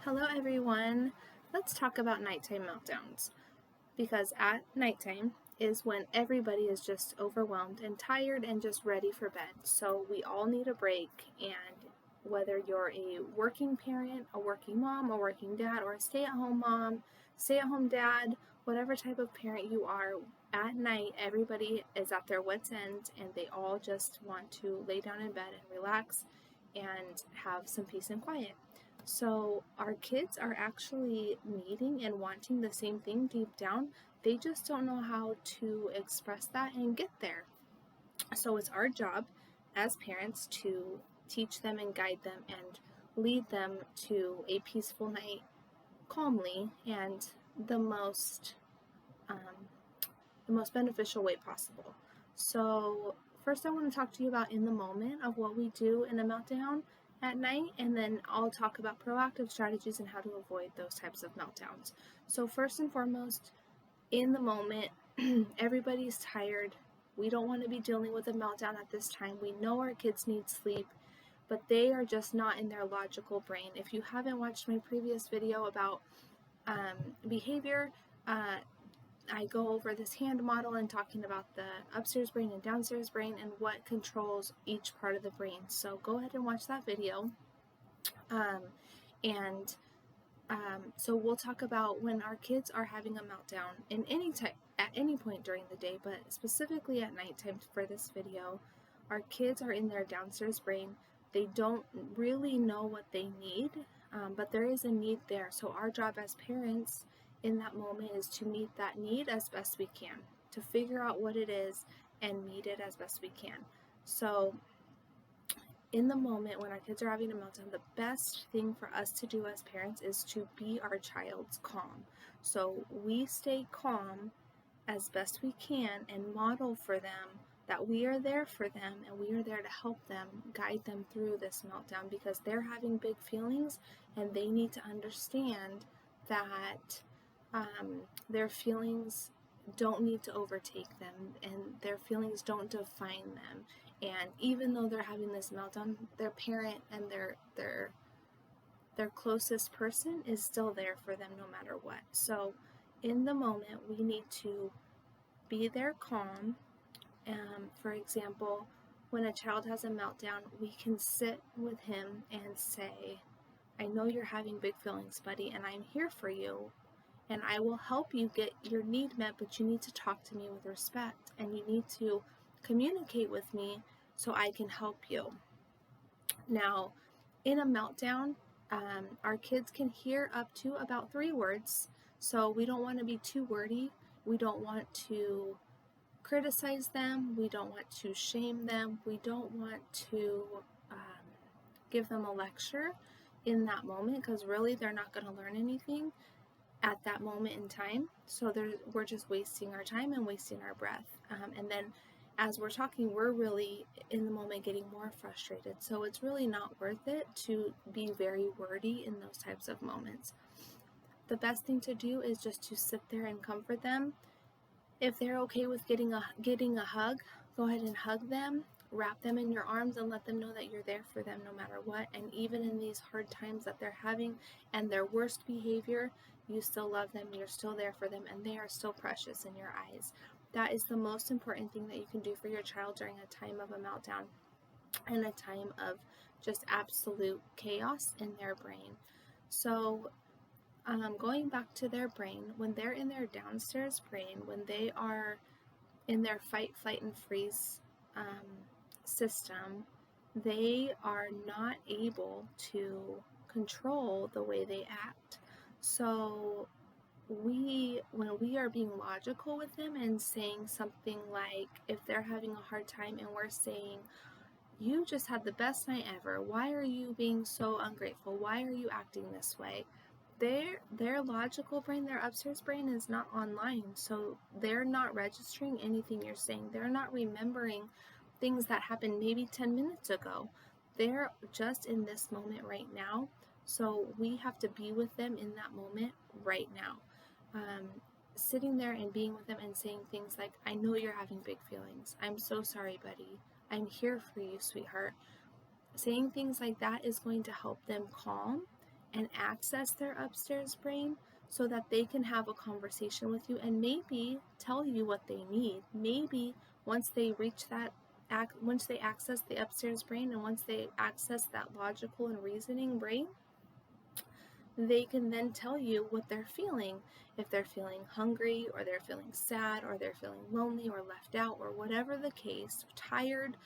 Hello everyone. Let's talk about nighttime meltdowns because at nighttime is when everybody is just overwhelmed and tired and just ready for bed. So we all need a break, and whether you're a working parent, a working mom, a working dad, or a stay-at-home mom, stay-at-home dad, whatever type of parent you are, at night everybody is at their wits' end and they all just want to lay down in bed and relax and have some peace and quiet. So our kids are actually needing and wanting the same thing deep down. They just don't know how to express that and get there. So it's our job as parents to teach them and guide them and lead them to a peaceful night calmly and the most beneficial way possible. So first I want to talk to you about in the moment of what we do in a meltdown at night, and then I'll talk about proactive strategies and how to avoid those types of meltdowns. So first and foremost, in the moment, everybody's tired. We don't want to be dealing with a meltdown at this time. We know our kids need sleep, but they are just not in their logical brain. If you haven't watched my previous video about behavior, I go over this hand model and talking about the upstairs brain and downstairs brain and what controls each part of the brain. So go ahead and watch that video. So we'll talk about when our kids are having a meltdown in at any point during the day, but specifically at nighttime for this video. Our kids are in their downstairs brain. They don't really know what they need, but there is a need there. So our job as parents in that moment is to meet that need as best we can, to figure out what it is and meet it as best we can. So in the moment when our kids are having a meltdown, the best thing for us to do as parents is to be our child's calm. So we stay calm as best we can and model for them that we are there for them and we are there to help them, guide them through this meltdown, because they're having big feelings and they need to understand that their feelings don't need to overtake them and their feelings don't define them. And even though they're having this meltdown, their parent and their closest person is still there for them no matter what. So in the moment, we need to be there calm. For example, when a child has a meltdown, we can sit with him and say, I know you're having big feelings, buddy, and I'm here for you. And I will help you get your need met, but you need to talk to me with respect and you need to communicate with me so I can help you. Now, in a meltdown, our kids can hear up to about 3 words, so we don't want to be too wordy. We don't want to criticize them. We don't want to shame them. We don't want to give them a lecture in that moment, because really they're not going to learn anything at that moment in time. So we're just wasting our time and wasting our breath. And then as we're talking, we're really in the moment getting more frustrated. So it's really not worth it to be very wordy in those types of moments. The best thing to do is just to sit there and comfort them. If they're okay with getting a hug, go ahead and hug them. Wrap them in your arms and let them know that you're there for them no matter what. And even in these hard times that they're having and their worst behavior, you still love them, you're still there for them, and they are still precious in your eyes. That is the most important thing that you can do for your child during a time of a meltdown and a time of just absolute chaos in their brain. So going back to their brain, when they're in their downstairs brain, when they are in their fight, flight, and freeze system, they are not able to control the way they act. So when we are being logical with them and saying something like, if they're having a hard time and we're saying, you just had the best night ever, why are you being so ungrateful, why are you acting this way, their logical brain, their upstairs brain is not online, so they're not registering anything you're saying. They're not remembering things that happened maybe 10 minutes ago. They're just in this moment right now. So we have to be with them in that moment right now. Sitting there and being with them and saying things like, I know you're having big feelings. I'm so sorry, buddy. I'm here for you, sweetheart. Saying things like that is going to help them calm and access their upstairs brain so that they can have a conversation with you and maybe tell you what they need. Maybe once they reach that, once they access the upstairs brain and once they access that logical and reasoning brain, they can then tell you what they're feeling. If they're feeling hungry, or they're feeling sad, or they're feeling lonely or left out, or whatever the case, tired,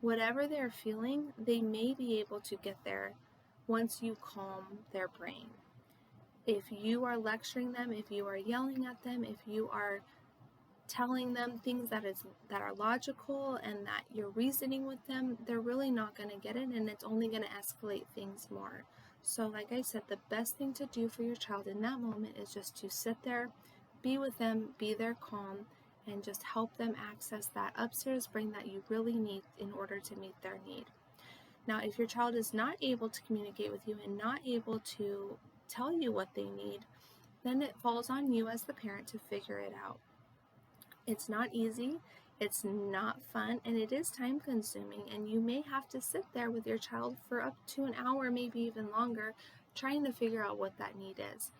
whatever they're feeling, they may be able to get there once you calm their brain. If you are lecturing them, if you are yelling at them, if you are telling them things that are logical and that you're reasoning with them, they're really not going to get it, and it's only going to escalate things more. So like I said, the best thing to do for your child in that moment is just to sit there, be with them, be their calm, and just help them access that upstairs brain that you really need in order to meet their need. Now, if your child is not able to communicate with you and not able to tell you what they need, then it falls on you as the parent to figure it out. It's not easy, it's not fun, and it is time consuming, and you may have to sit there with your child for up to an hour, maybe even longer, trying to figure out what that need is.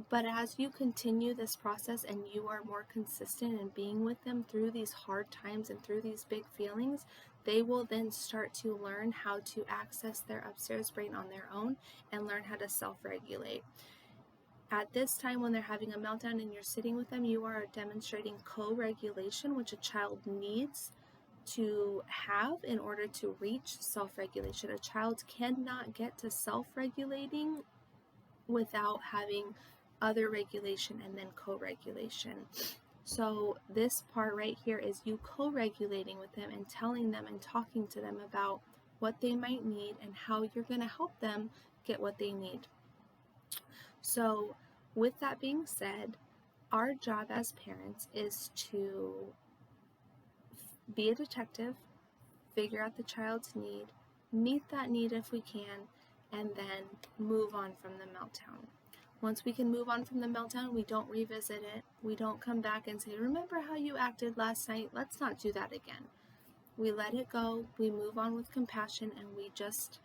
But as you continue this process and you are more consistent in being with them through these hard times and through these big feelings, they will then start to learn how to access their upstairs brain on their own and learn how to self-regulate. At this time, when they're having a meltdown and you're sitting with them, you are demonstrating co-regulation, which a child needs to have in order to reach self-regulation. A child cannot get to self-regulating without having other regulation and then co-regulation. So this part right here is you co-regulating with them and telling them and talking to them about what they might need and how you're going to help them get what they need. So with that being said, our job as parents is to be a detective, figure out the child's need, meet that need if we can, and then move on from the meltdown. Once we can move on from the meltdown, we don't revisit it. We don't come back and say, remember how you acted last night? Let's not do that again. We let it go, we move on with compassion, and we just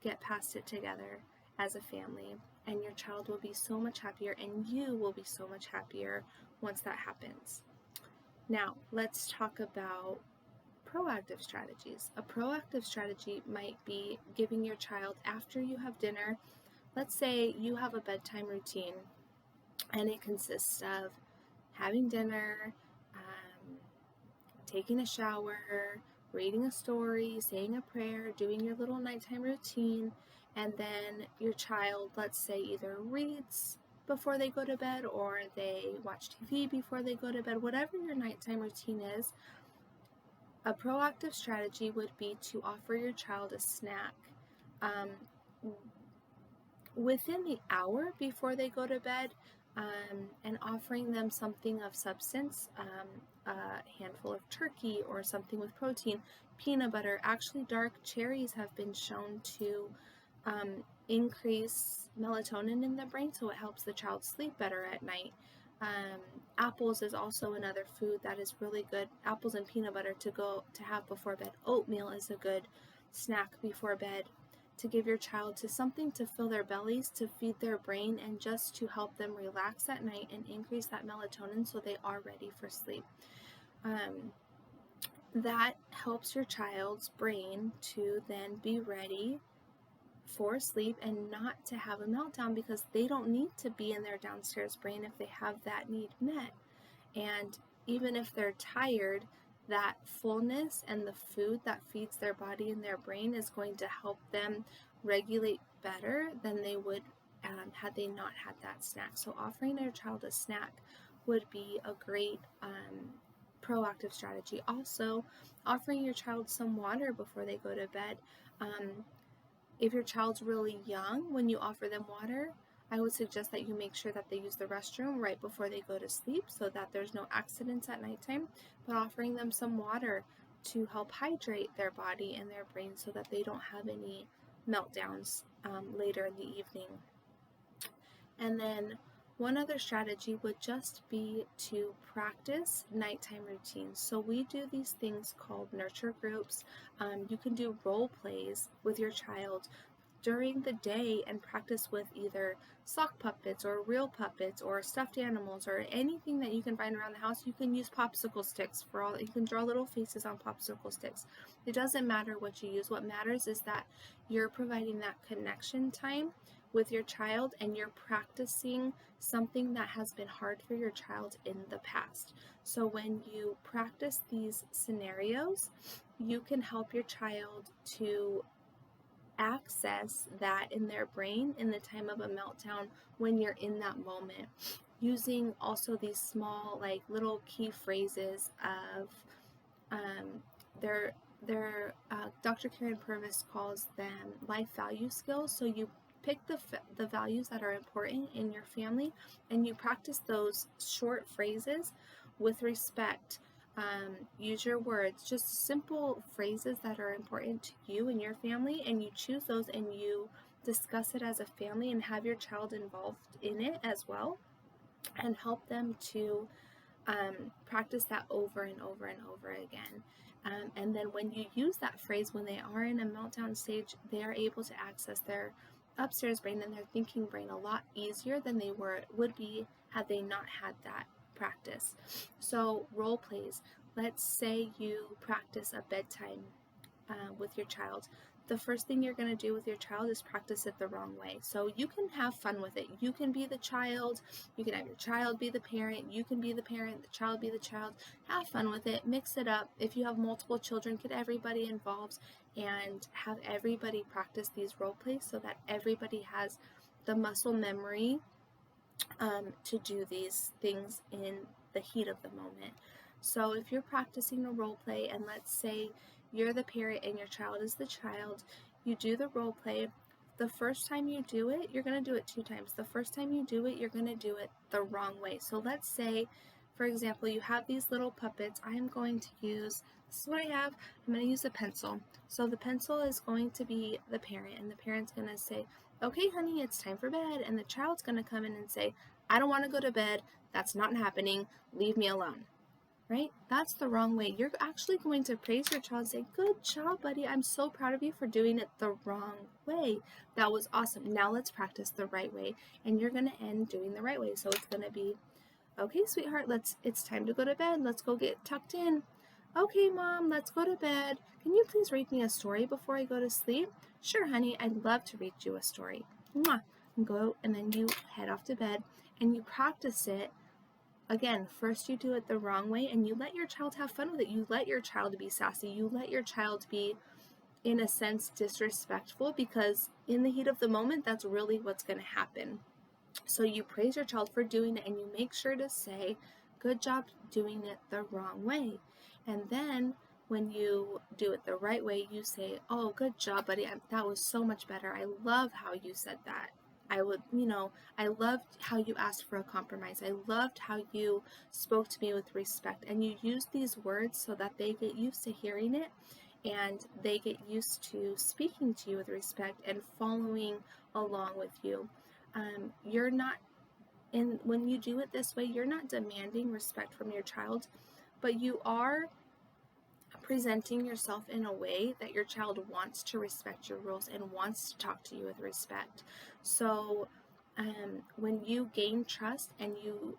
get past it together as a family. And your child will be so much happier, and you will be so much happier once that happens. Now, let's talk about proactive strategies. A proactive strategy might be giving your child, after you have dinner, let's say you have a bedtime routine, and it consists of having dinner, taking a shower, reading a story, saying a prayer, doing your little nighttime routine, and then your child, let's say, either reads before they go to bed or they watch TV before they go to bed. Whatever your nighttime routine is, a proactive strategy would be to offer your child a snack within the hour before they go to bed, and offering them something of substance, a handful of turkey or something with protein, peanut butter. Actually, dark cherries have been shown to increase melatonin in the brain, so it helps the child sleep better at night. Apples is also another food that is really good. Apples and peanut butter to have before bed. Oatmeal is a good snack before bed to give your child, to something to fill their bellies, to feed their brain, and just to help them relax at night and increase that melatonin so they are ready for sleep. That helps your child's brain to then be ready for sleep and not to have a meltdown, because they don't need to be in their downstairs brain if they have that need met. And even if they're tired, that fullness and the food that feeds their body and their brain is going to help them regulate better than they would had they not had that snack. So offering their child a snack would be a great proactive strategy. Also, offering your child some water before they go to bed. If your child's really young, when you offer them water, I would suggest that you make sure that they use the restroom right before they go to sleep so that there's no accidents at nighttime, but offering them some water to help hydrate their body and their brain so that they don't have any meltdowns later in the evening. And then one other strategy would just be to practice nighttime routines. So we do these things called nurture groups. You can do role plays with your child during the day and practice with either sock puppets or real puppets or stuffed animals or anything that you can find around the house. You can use popsicle sticks for all. You can draw little faces on popsicle sticks. It doesn't matter what you use. What matters is that you're providing that connection time with your child, and you're practicing something that has been hard for your child in the past. So when you practice these scenarios, you can help your child to access that in their brain in the time of a meltdown when you're in that moment, using also these small like little key phrases of their Dr. Karen Purvis calls them life value skills. So you pick the values that are important in your family, and you practice those short phrases with respect. Use your words, just simple phrases that are important to you and your family, and you choose those and you discuss it as a family and have your child involved in it as well, and help them to practice that over and over and over again. And then when you use that phrase, when they are in a meltdown stage, they are able to access their upstairs brain and their thinking brain a lot easier than they would be had they not had that practice. So role plays. Let's say you practice a bedtime with your child. The first thing you're going to do with your child is practice it the wrong way. So you can have fun with it. You can be the child. You can have your child be the parent. You can be the parent, the child be the child. Have fun with it. Mix it up. If you have multiple children, get everybody involved and have everybody practice these role plays so that everybody has the muscle memory to do these things in the heat of the moment. So if you're practicing a role play, and let's say you're the parent and your child is the child, you do the role play. The first time you do it, you're going to do it 2 times. The first time you do it, you're going to do it the wrong way. So let's say, for example, you have these little puppets. I am going to use, this is what I have, I'm going to use a pencil. So the pencil is going to be the parent, and the parent's going to say, okay, honey, it's time for bed. And the child's going to come in and say, I don't want to go to bed. That's not happening. Leave me alone. Right? That's the wrong way. You're actually going to praise your child and say, good job, buddy. I'm so proud of you for doing it the wrong way. That was awesome. Now let's practice the right way. And you're going to end doing the right way. So it's going to be, okay, sweetheart, it's time to go to bed. Let's go get tucked in. Okay, Mom, let's go to bed. Can you please read me a story before I go to sleep? Sure, honey, I'd love to read you a story. Mwah. And go, and then you head off to bed and you practice it. Again, first you do it the wrong way and you let your child have fun with it. You let your child be sassy. You let your child be, in a sense, disrespectful, because in the heat of the moment, that's really what's going to happen. So you praise your child for doing it and you make sure to say, good job doing it the wrong way. And then when you do it the right way, you say, oh, good job, buddy. That was so much better. I love how you said that. I loved how you asked for a compromise. I loved how you spoke to me with respect. And you use these words so that they get used to hearing it and they get used to speaking to you with respect and following along with you. When you do it this way, you're not demanding respect from your child, but you are presenting yourself in a way that your child wants to respect your rules and wants to talk to you with respect. So when you gain trust and you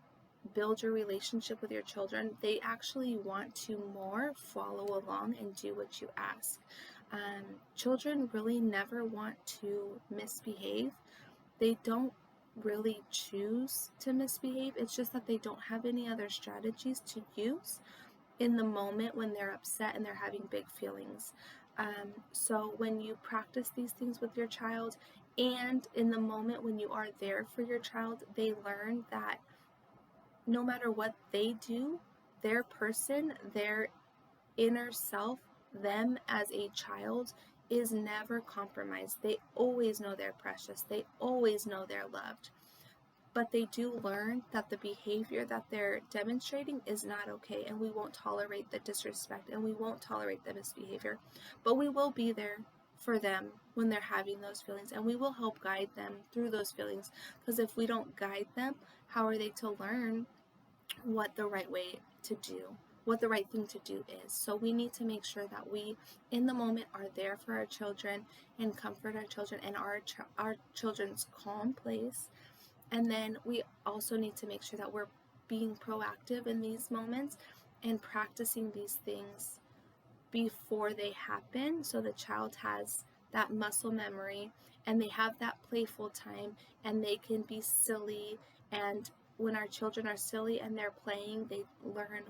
build your relationship with your children, they actually want to more follow along and do what you ask. Children really never want to misbehave. They don't really choose to misbehave. It's just that they don't have any other strategies to use in the moment when they're upset and they're having big feelings. So when you practice these things with your child, and in the moment when you are there for your child, they learn that no matter what they do, their person, their inner self, them as a child, is never compromised. They always know they're precious. They always know they're loved. But they do learn that the behavior that they're demonstrating is not okay, and we won't tolerate the disrespect, and we won't tolerate the misbehavior. But we will be there for them when they're having those feelings, and we will help guide them through those feelings, because if we don't guide them, how are they to learn what the right way to do what the right thing to do is. So we need to make sure that we, in the moment, are there for our children and comfort our children and our children's calm place. And then we also need to make sure that we're being proactive in these moments and practicing these things before they happen, so the child has that muscle memory and they have that playful time and they can be silly. And when our children are silly and they're playing, they learn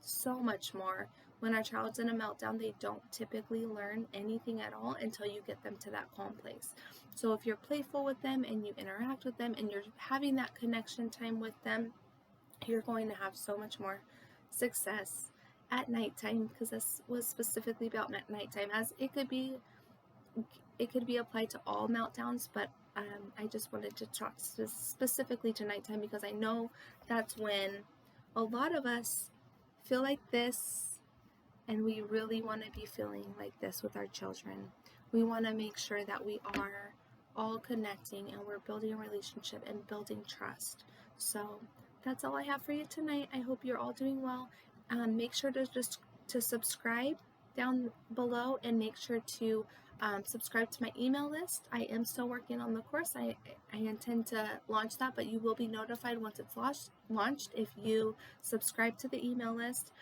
so much more. When our child's in a meltdown, they don't typically learn anything at all until you get them to that calm place. So if you're playful with them and you interact with them and you're having that connection time with them, you're going to have so much more success at nighttime, because this was specifically about nighttime, as it could be applied to all meltdowns, but I just wanted to talk specifically to nighttime because I know that's when a lot of us feel like this, and we really want to be feeling like this with our children. We want to make sure that we are all connecting and we're building a relationship and building trust. So that's all I have for you tonight. I hope you're all doing well. Make sure to subscribe down below, and make sure to subscribe to my email list. I am still working on the course. I intend to launch that, but you will be notified once it's launched if you subscribe to the email list.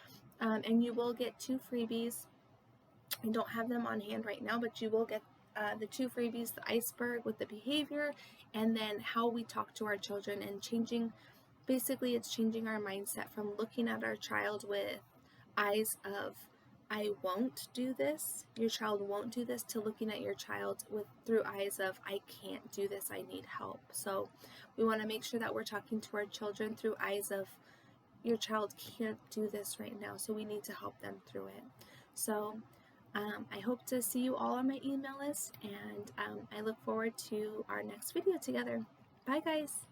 And you will get 2 freebies. I don't have them on hand right now, but you will get the 2 freebies: the iceberg with the behavior, and then how we talk to our children, and basically it's changing our mindset from looking at our child with eyes of, I won't do this, your child won't do this, to looking at your child through eyes of, I can't do this, I need help. So we want to make sure that we're talking to our children through eyes of, your child can't do this right now, so we need to help them through it. So I hope to see you all on my email list, and I look forward to our next video together. Bye guys!